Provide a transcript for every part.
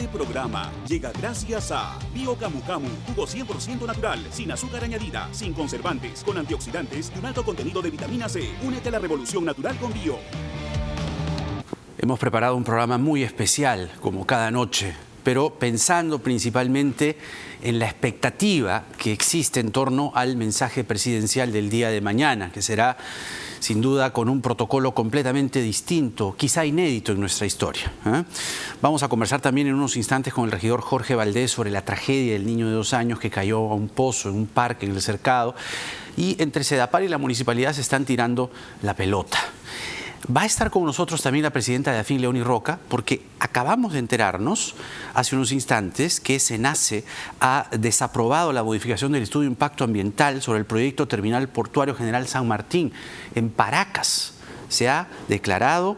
programa llega gracias a Bio Camu Camu, jugo 100% natural, sin azúcar añadida, sin conservantes, con antioxidantes y un alto contenido de vitamina C. Únete a la revolución natural con Bio. Hemos preparado un programa muy especial, como cada noche, pero pensando principalmente en la expectativa que existe en torno al mensaje presidencial del día de mañana, que será sin duda con un protocolo completamente distinto, quizá inédito en nuestra historia. Vamos a conversar también en unos instantes con el regidor Jorge Valdés sobre la tragedia del niño de 2 años que cayó a un pozo en un parque en El Cercado, y entre Sedapar y la municipalidad se están tirando la pelota. Va a estar con nosotros también la presidenta de AFIN, Leonie Roca, porque acabamos de enterarnos hace unos instantes que SENACE ha desaprobado la modificación del estudio de impacto ambiental sobre el proyecto Terminal Portuario General San Martín en Paracas. Se ha declarado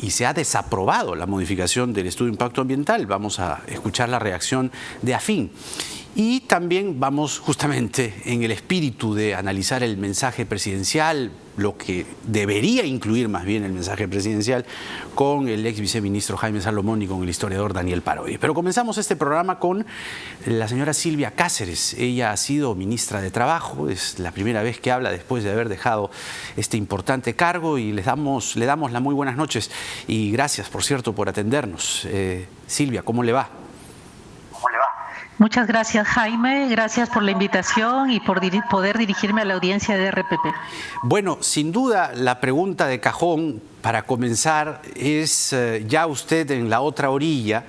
y se ha desaprobado la modificación del estudio de impacto ambiental. Vamos a escuchar la reacción de AFIN. Y también vamos justamente en el espíritu de analizar el mensaje presidencial, lo que debería incluir más bien el mensaje presidencial, con el ex viceministro Jaime Salomón y con el historiador Daniel Parodi. Pero comenzamos este programa con la señora Silvia Cáceres. Ella ha sido ministra de Trabajo, es la primera vez que habla después de haber dejado este importante cargo, y le damos las muy buenas noches y gracias, por cierto, por atendernos. Silvia, ¿cómo le va? Muchas gracias, Jaime. Gracias por la invitación y por poder dirigirme a la audiencia de RPP. Bueno, sin duda la pregunta de cajón para comenzar es, ya usted en la otra orilla,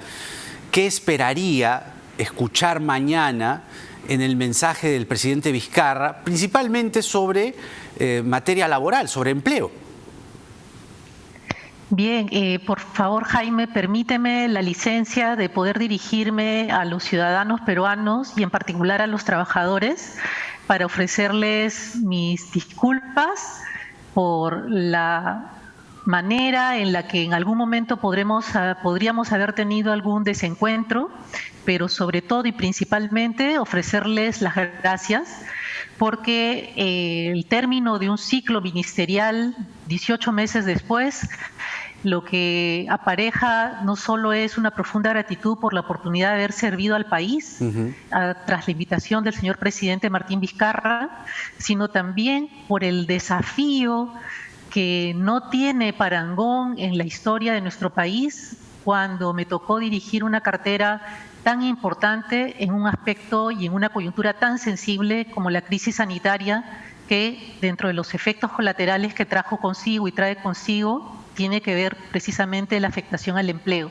¿qué esperaría escuchar mañana en el mensaje del presidente Vizcarra, principalmente sobre materia laboral, sobre empleo? Bien, por favor, Jaime, permíteme la licencia de poder dirigirme a los ciudadanos peruanos y en particular a los trabajadores para ofrecerles mis disculpas por la manera en la que en algún momento podríamos haber tenido algún desencuentro, pero sobre todo y principalmente ofrecerles las gracias porque el término de un ciclo ministerial 18 meses después, lo que apareja no solo es una profunda gratitud por la oportunidad de haber servido al país tras la invitación del señor presidente Martín Vizcarra, sino también por el desafío que no tiene parangón en la historia de nuestro país cuando me tocó dirigir una cartera tan importante en un aspecto y en una coyuntura tan sensible como la crisis sanitaria, que dentro de los efectos colaterales que trajo consigo y trae consigo tiene que ver precisamente la afectación al empleo.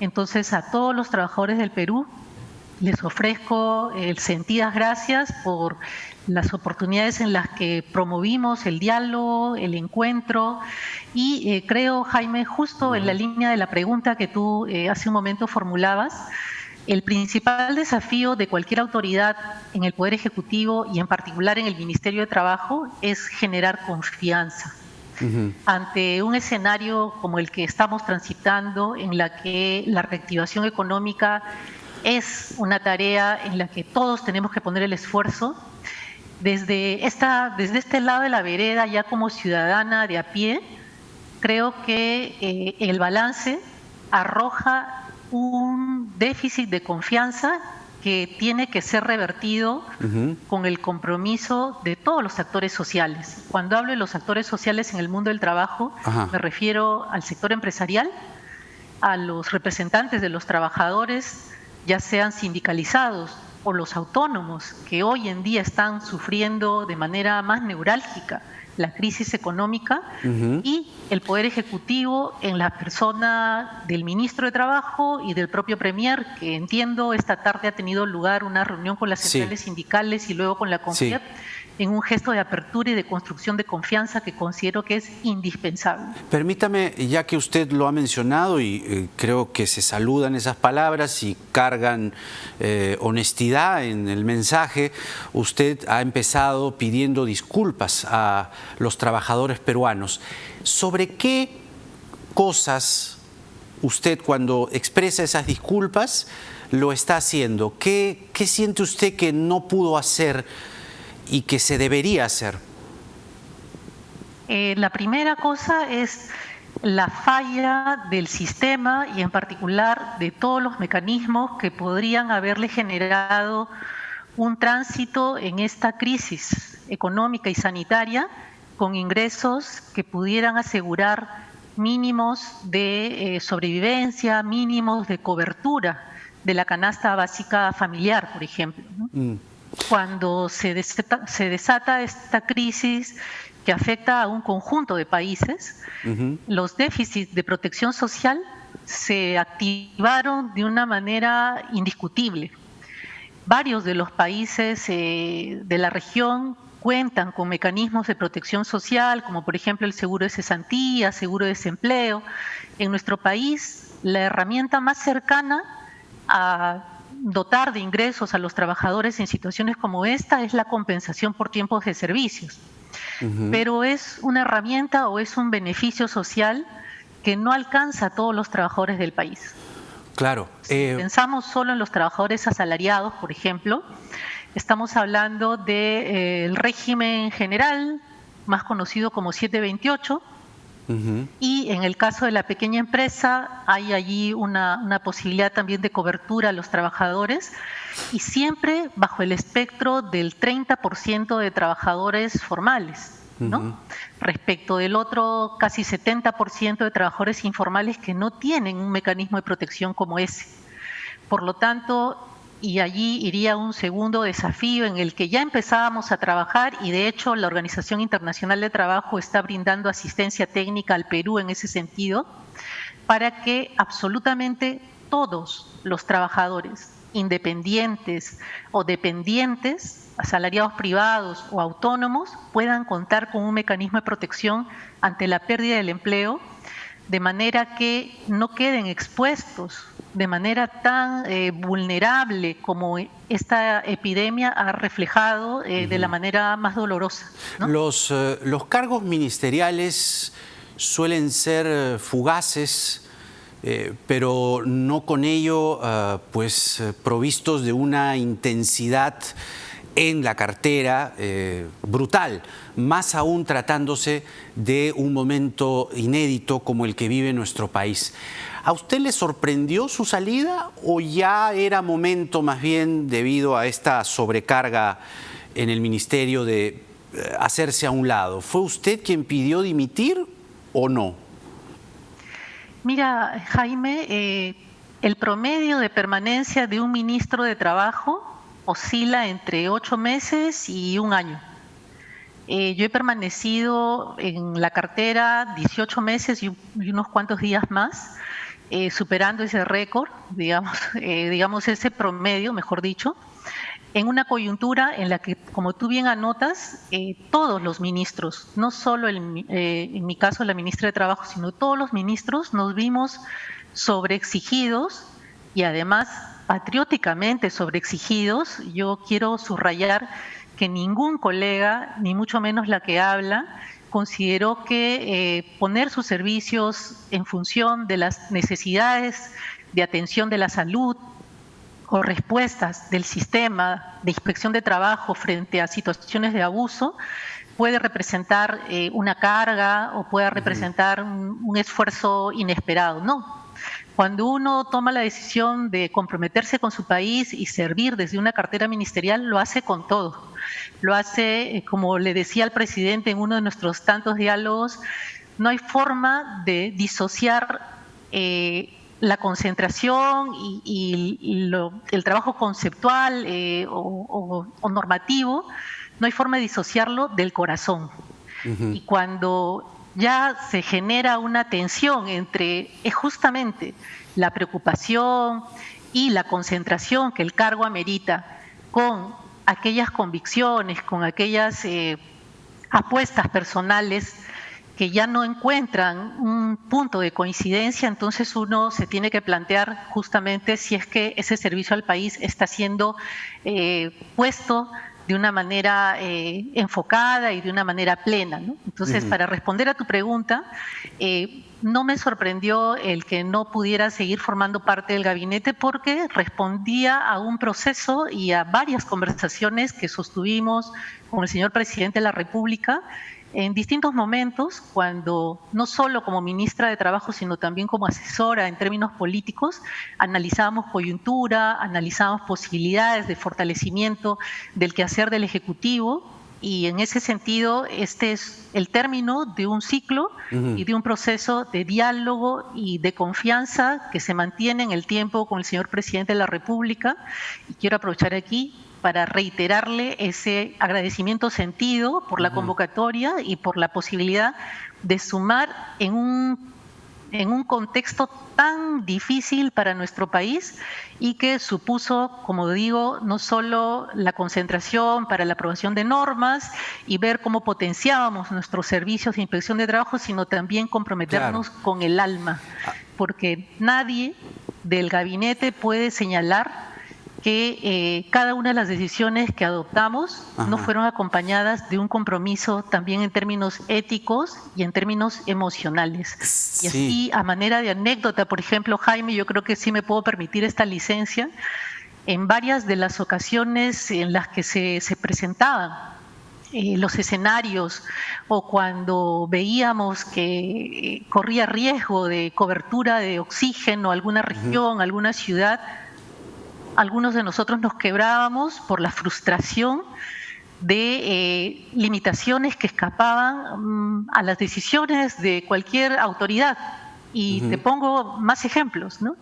Entonces, a todos los trabajadores del Perú les ofrezco sentidas gracias por las oportunidades en las que promovimos el diálogo, el encuentro, y creo, Jaime, justo en la línea de la pregunta que tú hace un momento formulabas, el principal desafío de cualquier autoridad en el Poder Ejecutivo y en particular en el Ministerio de Trabajo es generar confianza. Ante un escenario como el que estamos transitando, en la que la reactivación económica es una tarea en la que todos tenemos que poner el esfuerzo, desde este lado de la vereda, ya como ciudadana de a pie, creo que el balance arroja un déficit de confianza que tiene que ser revertido con el compromiso de todos los actores sociales. Cuando hablo de los actores sociales en el mundo del trabajo, me refiero al sector empresarial, a los representantes de los trabajadores, ya sean sindicalizados o los autónomos, que hoy en día están sufriendo de manera más neurálgica la crisis económica, y el Poder Ejecutivo en la persona del Ministro de Trabajo y del propio Premier, que entiendo esta tarde ha tenido lugar una reunión con las centrales sindicales y luego con la CONFIEP, en un gesto de apertura y de construcción de confianza que considero que es indispensable. Permítame, ya que usted lo ha mencionado y creo que se saludan esas palabras y cargan honestidad en el mensaje, usted ha empezado pidiendo disculpas a los trabajadores peruanos. ¿Sobre qué cosas usted, cuando expresa esas disculpas, lo está haciendo? ¿Qué siente usted que no pudo hacer y que se debería hacer? La primera cosa es la falla del sistema y en particular de todos los mecanismos que podrían haberle generado un tránsito en esta crisis económica y sanitaria con ingresos que pudieran asegurar mínimos de sobrevivencia, mínimos de cobertura de la canasta básica familiar, por ejemplo, ¿no? Cuando se desata esta crisis que afecta a un conjunto de países, los déficits de protección social se activaron de una manera indiscutible. Varios de los países de la región cuentan con mecanismos de protección social, como por ejemplo el seguro de cesantía, seguro de desempleo. En nuestro país, la herramienta más cercana a dotar de ingresos a los trabajadores en situaciones como esta es la compensación por tiempos de servicios. Pero es una herramienta o es un beneficio social que no alcanza a todos los trabajadores del país. Claro. Si pensamos solo en los trabajadores asalariados, por ejemplo, estamos hablando del régimen general, más conocido como 728, y en el caso de la pequeña empresa hay allí una posibilidad también de cobertura a los trabajadores, y siempre bajo el espectro del 30% de trabajadores formales, ¿no? Respecto del otro casi 70% de trabajadores informales que no tienen un mecanismo de protección como ese. Por lo tanto, y allí iría un segundo desafío en el que ya empezábamos a trabajar, y de hecho la Organización Internacional de Trabajo está brindando asistencia técnica al Perú en ese sentido, para que absolutamente todos los trabajadores, independientes o dependientes, asalariados privados o autónomos, puedan contar con un mecanismo de protección ante la pérdida del empleo, de manera que no queden expuestos de manera tan vulnerable como esta epidemia ha reflejado de la manera más dolorosa, ¿no? Los cargos ministeriales suelen ser fugaces, pero no con ello provistos de una intensidad en la cartera brutal, más aún tratándose de un momento inédito como el que vive nuestro país. ¿A usted le sorprendió su salida o ya era momento más bien, debido a esta sobrecarga en el ministerio, de hacerse a un lado? ¿Fue usted quien pidió dimitir o no? Mira, Jaime, el promedio de permanencia de un ministro de Trabajo oscila entre 8 meses y 1 año. Yo he permanecido en la cartera 18 meses y unos cuantos días más, superando ese récord, digamos ese promedio, mejor dicho, en una coyuntura en la que, como tú bien anotas, todos los ministros, no solo en mi caso la ministra de Trabajo, sino todos los ministros nos vimos sobreexigidos y además patrióticamente sobreexigidos. Yo quiero subrayar que ningún colega, ni mucho menos la que habla, consideró que poner sus servicios en función de las necesidades de atención de la salud o respuestas del sistema de inspección de trabajo frente a situaciones de abuso puede representar una carga o puede representar un esfuerzo inesperado. No. Cuando uno toma la decisión de comprometerse con su país y servir desde una cartera ministerial, lo hace con todo. Lo hace, como le decía al presidente en uno de nuestros tantos diálogos, no hay forma de disociar la concentración y el trabajo conceptual o normativo, no hay forma de disociarlo del corazón. Y cuando ya se genera una tensión entre justamente la preocupación y la concentración que el cargo amerita con aquellas convicciones, con aquellas apuestas personales que ya no encuentran un punto de coincidencia, entonces uno se tiene que plantear justamente si es que ese servicio al país está siendo puesto de una manera enfocada y de una manera plena, ¿no? Entonces, para responder a tu pregunta, no me sorprendió el que no pudiera seguir formando parte del gabinete porque respondía a un proceso y a varias conversaciones que sostuvimos con el señor presidente de la República en distintos momentos, cuando no solo como ministra de Trabajo, sino también como asesora en términos políticos, analizábamos coyuntura, analizábamos posibilidades de fortalecimiento del quehacer del Ejecutivo, y en ese sentido este es el término de un ciclo y de un proceso de diálogo y de confianza que se mantiene en el tiempo con el señor Presidente de la República, y quiero aprovechar aquí para reiterarle ese agradecimiento sentido por la convocatoria y por la posibilidad de sumar en un contexto tan difícil para nuestro país y que supuso, como digo, no solo la concentración para la aprobación de normas y ver cómo potenciábamos nuestros servicios de inspección de trabajo, sino también comprometernos con el alma, porque nadie del gabinete puede señalar que cada una de las decisiones que adoptamos no fueron acompañadas de un compromiso también en términos éticos y en términos emocionales. Y así, a manera de anécdota, por ejemplo, Jaime, yo creo que sí me puedo permitir esta licencia, en varias de las ocasiones en las que se presentaban los escenarios, o cuando veíamos que corría riesgo de cobertura de oxígeno alguna región, alguna ciudad, algunos de nosotros nos quebrábamos por la frustración de limitaciones que escapaban a las decisiones de cualquier autoridad. Y te pongo más ejemplos, ¿no?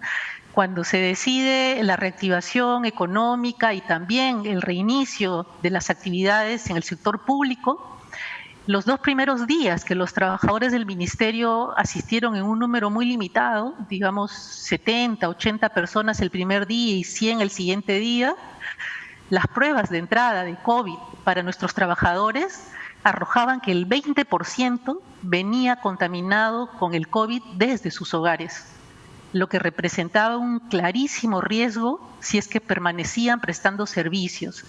Cuando se decide la reactivación económica y también el reinicio de las actividades en el sector público, los 2 primeros días que los trabajadores del ministerio asistieron en un número muy limitado, digamos 70, 80 personas el primer día y 100 el siguiente día, las pruebas de entrada de COVID para nuestros trabajadores arrojaban que el 20% venía contaminado con el COVID desde sus hogares, lo que representaba un clarísimo riesgo si es que permanecían prestando servicios.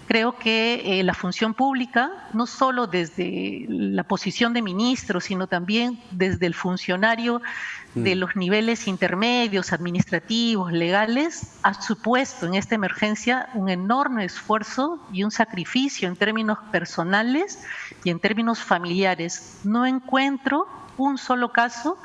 Creo que la función pública, no solo desde la posición de ministro, sino también desde el funcionario de los niveles intermedios, administrativos, legales, ha supuesto en esta emergencia un enorme esfuerzo y un sacrificio en términos personales y en términos familiares. No encuentro un solo caso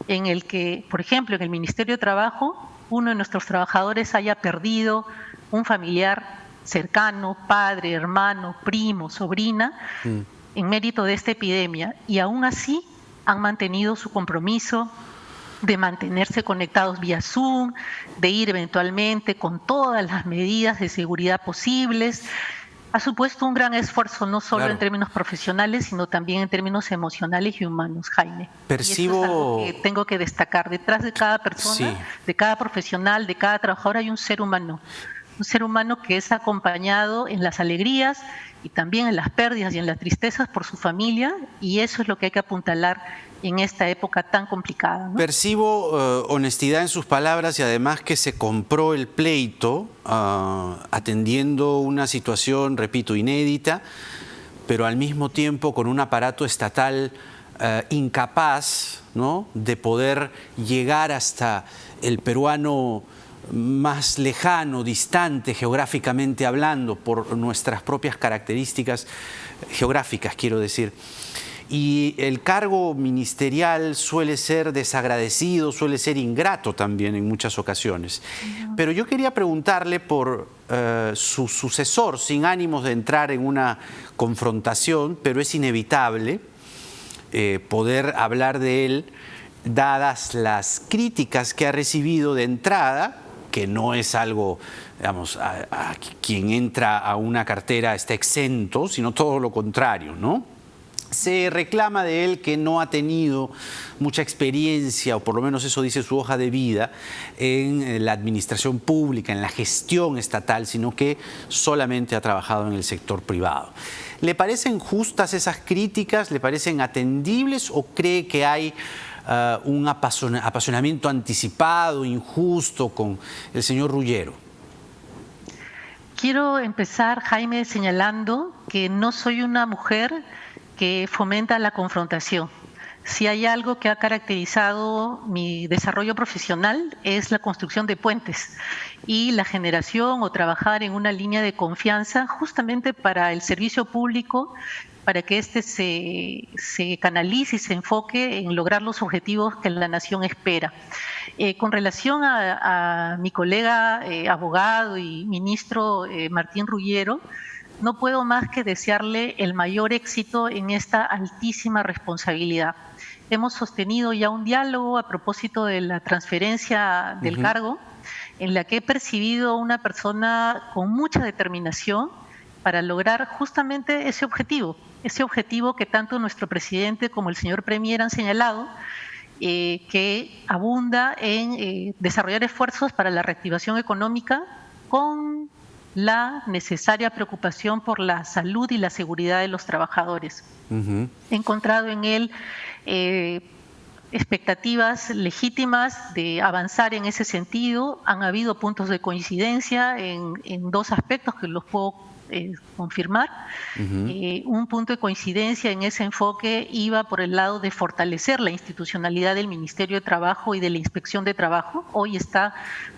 en el que, por ejemplo, en el Ministerio de Trabajo, uno de nuestros trabajadores haya perdido un familiar cercano, padre, hermano, primo, sobrina, en mérito de esta epidemia, y aún así han mantenido su compromiso de mantenerse conectados vía Zoom, de ir eventualmente con todas las medidas de seguridad posibles. Ha supuesto un gran esfuerzo, no solo en términos profesionales, sino también en términos emocionales y humanos, Jaime. Percibo... Y eso es algo que tengo que destacar. Detrás de cada persona, de cada profesional, de cada trabajador hay un ser humano. Un ser humano que es acompañado en las alegrías y también en las pérdidas y en las tristezas por su familia, y eso es lo que hay que apuntalar en esta época tan complicada, ¿no? Percibo honestidad en sus palabras y además que se compró el pleito atendiendo una situación, repito, inédita, pero al mismo tiempo con un aparato estatal incapaz, ¿no?, de poder llegar hasta el peruano más lejano, distante geográficamente hablando, por nuestras propias características geográficas, quiero decir. Y el cargo ministerial suele ser desagradecido, suele ser ingrato también en muchas ocasiones. Pero yo quería preguntarle por su sucesor, sin ánimos de entrar en una confrontación, pero es inevitable poder hablar de él, dadas las críticas que ha recibido de entrada, que no es algo, digamos, a quien entra a una cartera está exento, sino todo lo contrario, ¿no? Se reclama de él que no ha tenido mucha experiencia, o por lo menos eso dice su hoja de vida, en la administración pública, en la gestión estatal, sino que solamente ha trabajado en el sector privado. ¿Le parecen justas esas críticas? ¿Le parecen atendibles o cree que hay un apasionamiento anticipado, injusto con el señor Rullero? Quiero empezar, Jaime, señalando que no soy una mujer que fomenta la confrontación. Si hay algo que ha caracterizado mi desarrollo profesional es la construcción de puentes y la generación o trabajar en una línea de confianza justamente para el servicio público para que éste se canalice y se enfoque en lograr los objetivos que la nación espera. Con relación a mi colega abogado y ministro Martín Ruggiero, no puedo más que desearle el mayor éxito en esta altísima responsabilidad. Hemos sostenido ya un diálogo a propósito de la transferencia del cargo, en la que he percibido una persona con mucha determinación para lograr justamente ese objetivo que tanto nuestro presidente como el señor Premier han señalado, que abunda en desarrollar esfuerzos para la reactivación económica con la necesaria preocupación por la salud y la seguridad de los trabajadores. He encontrado en él expectativas legítimas de avanzar en ese sentido. Han habido puntos de coincidencia en dos aspectos que los puedo confirmar. Un punto de coincidencia en ese enfoque iba por el lado de fortalecer la institucionalidad del Ministerio de Trabajo y de la Inspección de Trabajo. Hoy está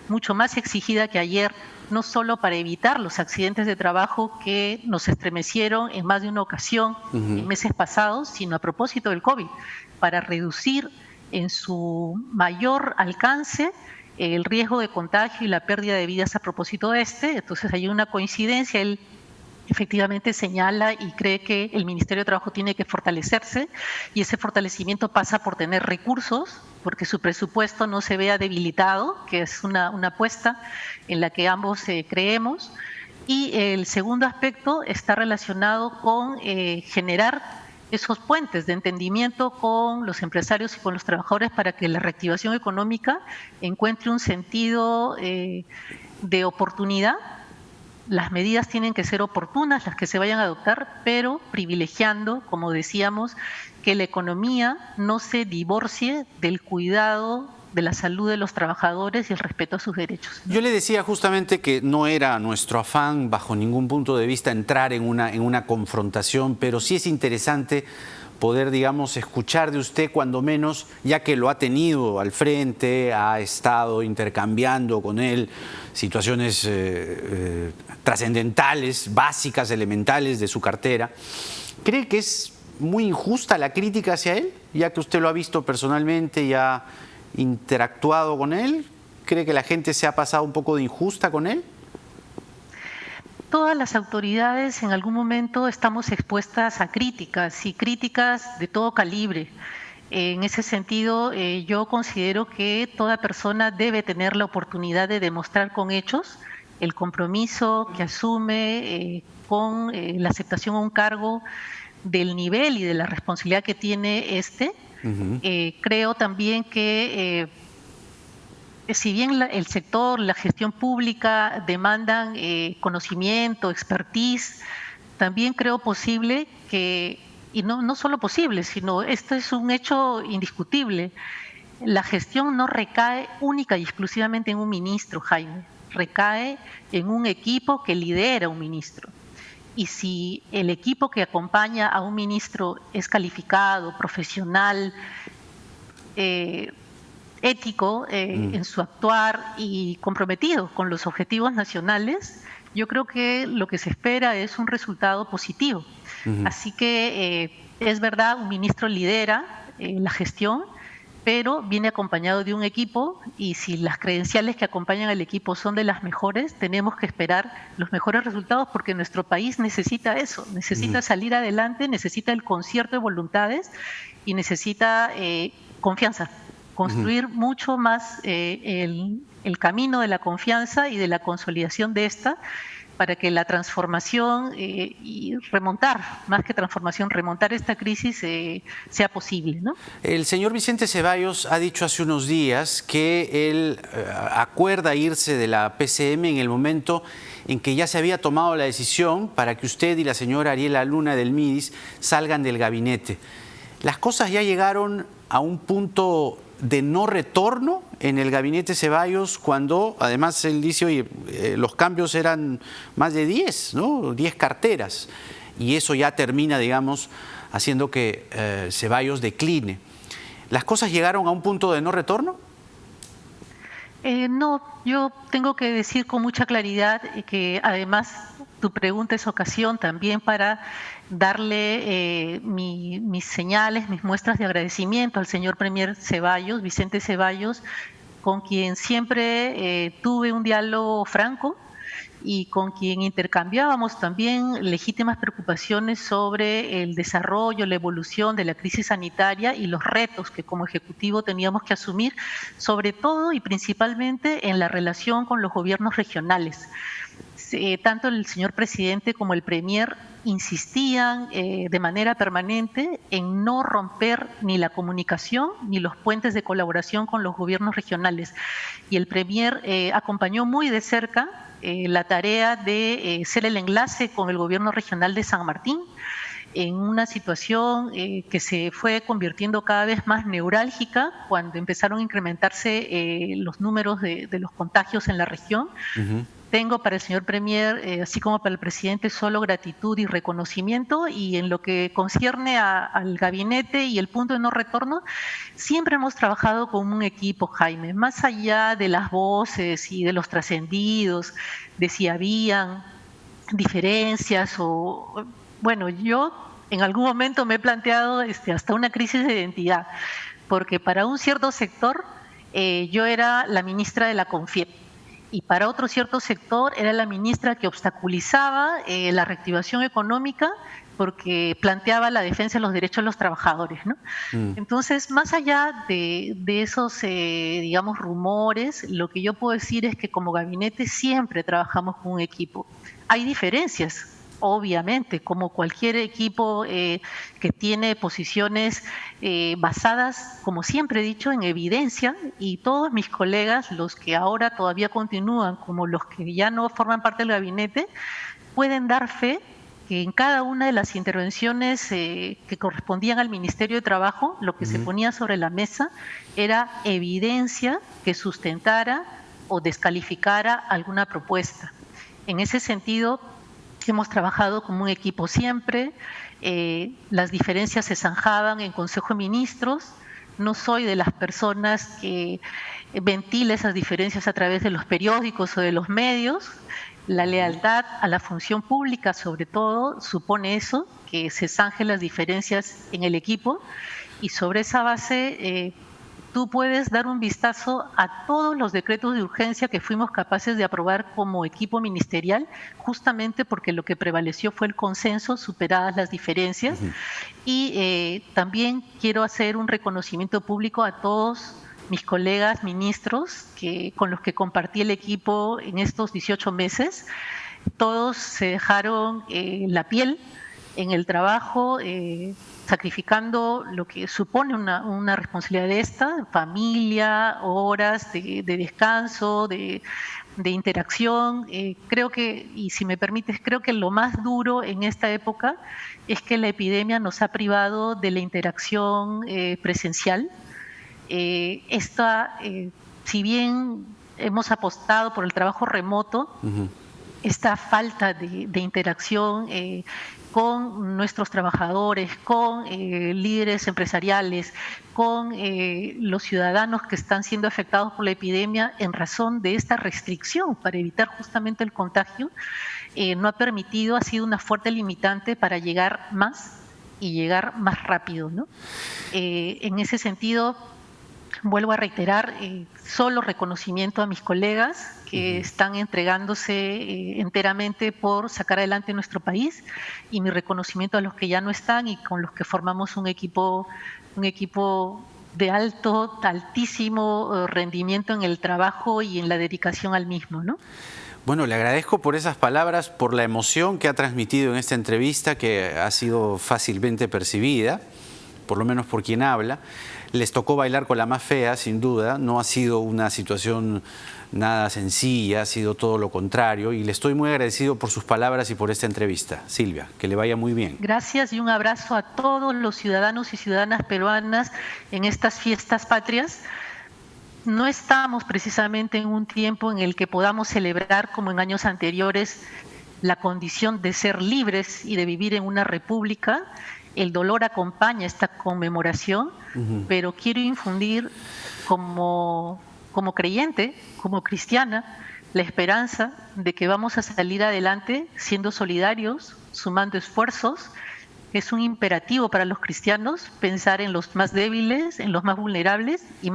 mucho más exigida que ayer, no solo para evitar los accidentes de trabajo que nos estremecieron en más de una ocasión en meses pasados, sino a propósito del COVID, para reducir en su mayor alcance el riesgo de contagio y la pérdida de vidas a propósito de este. Entonces hay una coincidencia. Él efectivamente señala y cree que el Ministerio de Trabajo tiene que fortalecerse, y ese fortalecimiento pasa por tener recursos, porque su presupuesto no se vea debilitado, que es una apuesta en la que ambos creemos. Y el segundo aspecto está relacionado con generar esos puentes de entendimiento con los empresarios y con los trabajadores para que la reactivación económica encuentre un sentido de oportunidad. Las medidas tienen que ser oportunas, las que se vayan a adoptar, pero privilegiando, como decíamos, que la economía no se divorcie del cuidado de la salud de los trabajadores y el respeto a sus derechos. Yo le decía justamente que no era nuestro afán, bajo ningún punto de vista, entrar en una confrontación, pero sí es interesante poder, digamos, escuchar de usted, cuando menos, ya que lo ha tenido al frente, ha estado intercambiando con él situaciones trascendentales, básicas, elementales de su cartera. ¿Cree que es muy injusta la crítica hacia él, ya que usted lo ha visto personalmente y ha interactuado con él? ¿Cree que la gente se ha pasado un poco de injusta con él? Todas las autoridades en algún momento estamos expuestas a críticas, y críticas de todo calibre. En ese sentido, yo considero que toda persona debe tener la oportunidad de demostrar con hechos el compromiso que asume con la aceptación a un cargo del nivel y de la responsabilidad que tiene este. Creo también que si bien el sector, la gestión pública demandan conocimiento, expertise, también creo posible que, y no solo posible, sino esto es un hecho indiscutible, la gestión no recae única y exclusivamente en un ministro, Jaime, recae en un equipo que lidera un ministro. Y si el equipo que acompaña a un ministro es calificado, profesional, ético en su actuar y comprometido con los objetivos nacionales, yo creo que lo que se espera es un resultado positivo. Así que es verdad, un ministro lidera la gestión, pero viene acompañado de un equipo, y si las credenciales que acompañan al equipo son de las mejores, tenemos que esperar los mejores resultados, porque nuestro país necesita eso, necesita salir adelante, necesita el concierto de voluntades y necesita confianza, construir mucho más el camino de la confianza y de la consolidación de esta, para que la transformación y remontar, más que transformación, remontar esta crisis sea posible, ¿no? El señor Vicente Ceballos ha dicho hace unos días que él acuerda irse de la PCM en el momento en que ya se había tomado la decisión para que usted y la señora Ariela Luna del MIDIS salgan del gabinete. ¿Las cosas ya llegaron a un punto de no retorno en el gabinete Ceballos, cuando además él dice, oye, los cambios eran más de 10, ¿no? 10 carteras, y eso ya termina, digamos, haciendo que Ceballos decline? ¿Las cosas llegaron a un punto de no retorno? No, yo tengo que decir con mucha claridad que además tu pregunta es ocasión también para darle mis señales, mis muestras de agradecimiento al señor Premier Ceballos, Vicente Ceballos, con quien siempre tuve un diálogo franco y con quien intercambiábamos también legítimas preocupaciones sobre el desarrollo, la evolución de la crisis sanitaria y los retos que como Ejecutivo teníamos que asumir, sobre todo y principalmente en la relación con los gobiernos regionales. Tanto el señor presidente como el premier insistían de manera permanente en no romper ni la comunicación ni los puentes de colaboración con los gobiernos regionales. Y el premier acompañó muy de cerca la tarea de ser el enlace con el gobierno regional de San Martín, en una situación que se fue convirtiendo cada vez más neurálgica cuando empezaron a incrementarse los números de los contagios en la región. Tengo para el señor Premier, así como para el presidente, solo gratitud y reconocimiento, y en lo que concierne al gabinete y el punto de no retorno, siempre hemos trabajado como un equipo, Jaime, más allá de las voces y de los trascendidos, de si habían diferencias o... Bueno, yo en algún momento me he planteado hasta una crisis de identidad, porque para un cierto sector yo era la ministra de la CONFIEP, y para otro cierto sector era la ministra que obstaculizaba la reactivación económica porque planteaba la defensa de los derechos de los trabajadores, ¿no? Entonces, más allá de esos, digamos, rumores, lo que yo puedo decir es que como gabinete siempre trabajamos con un equipo. Hay diferencias, obviamente, como cualquier equipo que tiene posiciones basadas, como siempre he dicho, en evidencia, y todos mis colegas, los que ahora todavía continúan como los que ya no forman parte del gabinete, pueden dar fe que en cada una de las intervenciones que correspondían al Ministerio de Trabajo, lo que se ponía sobre la mesa era evidencia que sustentara o descalificara alguna propuesta. En ese sentido, hemos trabajado como un equipo siempre, las diferencias se zanjaban en Consejo de Ministros. No soy de las personas que ventila esas diferencias a través de los periódicos o de los medios. La lealtad a la función pública, sobre todo, supone eso, que se zanjen las diferencias en el equipo, y sobre esa base tú puedes dar un vistazo a todos los decretos de urgencia que fuimos capaces de aprobar como equipo ministerial, justamente porque lo que prevaleció fue el consenso, superadas las diferencias. Y también quiero hacer un reconocimiento público a todos mis colegas ministros con los que compartí el equipo en estos 18 meses. Todos se dejaron la piel en el trabajo, sacrificando lo que supone una responsabilidad de esta, familia, horas de descanso, de interacción. Creo que, y si me permites, creo que lo más duro en esta época es que la epidemia nos ha privado de la interacción presencial. Si bien hemos apostado por el trabajo remoto, esta falta de interacción con nuestros trabajadores, con líderes empresariales, con los ciudadanos que están siendo afectados por la epidemia en razón de esta restricción para evitar justamente el contagio, no ha permitido, ha sido una fuerte limitante para llegar más y llegar más rápido, ¿no? En ese sentido, vuelvo a reiterar, solo reconocimiento a mis colegas que están entregándose enteramente por sacar adelante nuestro país, y mi reconocimiento a los que ya no están y con los que formamos un equipo de altísimo rendimiento en el trabajo y en la dedicación al mismo, ¿no? Bueno, le agradezco por esas palabras, por la emoción que ha transmitido en esta entrevista, que ha sido fácilmente percibida, por lo menos por quien habla. Les tocó bailar con la más fea, sin duda. No ha sido una situación nada sencilla, ha sido todo lo contrario. Y le estoy muy agradecido por sus palabras y por esta entrevista. Silvia, que le vaya muy bien. Gracias, y un abrazo a todos los ciudadanos y ciudadanas peruanas en estas fiestas patrias. No estamos precisamente en un tiempo en el que podamos celebrar, como en años anteriores, la condición de ser libres y de vivir en una república. El dolor acompaña esta conmemoración, pero quiero infundir como creyente, como cristiana, la esperanza de que vamos a salir adelante siendo solidarios, sumando esfuerzos. Es un imperativo para los cristianos pensar en los más débiles, en los más vulnerables, y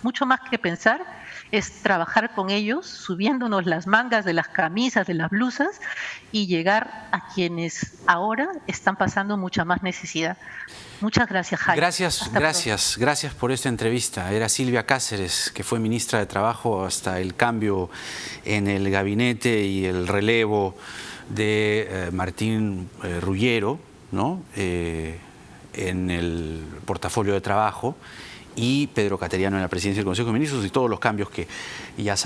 mucho más que pensar, es trabajar con ellos, subiéndonos las mangas de las camisas, de las blusas, y llegar a quienes ahora están pasando mucha más necesidad. Muchas gracias, Jaime. Gracias por esta entrevista. Era Silvia Cáceres, que fue ministra de Trabajo hasta el cambio en el gabinete y el relevo de Martín Ruggiero, ¿no? En el portafolio de trabajo, y Pedro Cateriano en la presidencia del Consejo de Ministros, y todos los cambios que ya sabemos.